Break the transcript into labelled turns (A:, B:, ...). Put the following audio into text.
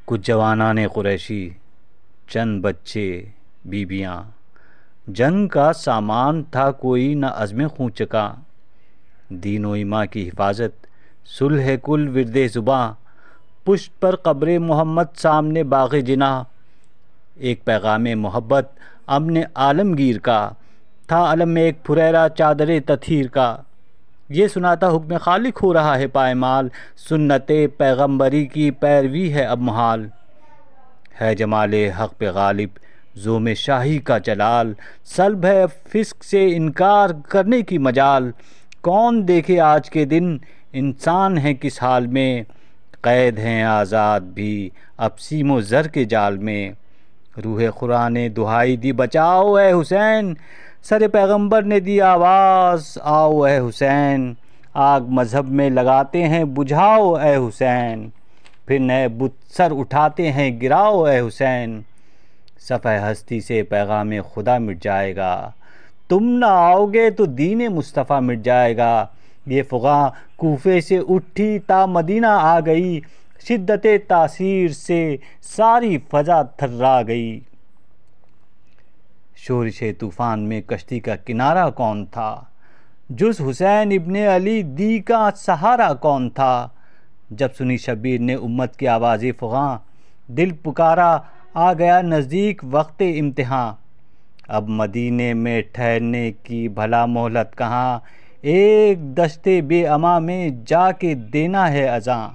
A: کچھ جوانان قریشی، چند بچے، بیویاں، جنگ کا سامان تھا کوئی نہ عزم خوں چکا، دین و ایماں کی حفاظت، صلح کل ورد زباں، پشت پر قبر محمد سامنے باغ جناح، ایک پیغام محبت امن عالمگیر کا، تھا علم میں ایک پھریرا چادر تطہیر کا، یہ سناتا حکم خالق ہو رہا ہے پائمال، سنت پیغمبری کی پیروی ہے اب محال، ہے جمال حق پہ غالب زوم شاہی کا جلال، سلب ہے فسق سے انکار کرنے کی مجال، کون دیکھے آج کے دن انسان ہیں کس حال میں، قید ہیں آزاد بھی اب سیم و زر کے جال میں، روح خدا نے دہائی دی بچاؤ اے حسین، سر پیغمبر نے دی آواز آؤ اے حسین، آگ مذہب میں لگاتے ہیں بجھاؤ اے حسین، پھر نئے بت سر اٹھاتے ہیں گراؤ اے حسین، صفحہ ہستی سے پیغام خدا مٹ جائے گا، تم نہ آؤ گے تو دین مصطفیٰ مٹ جائے گا، یہ فغاں کوفے سے اٹھی تا مدینہ آ گئی، شدت تاثیر سے ساری فضا تھرا گئی، شورش طوفان میں کشتی کا کنارہ کون تھا، جز حسین ابن علی دی کا سہارا کون تھا، جب سنی شبیر نے امت کی آواز فغاں، دل پکارا آ گیا نزدیک وقت امتحان، اب مدینے میں ٹھہرنے کی بھلا مہلت کہاں، ایک دشت بے امان میں جا کے دینا ہے اذاں۔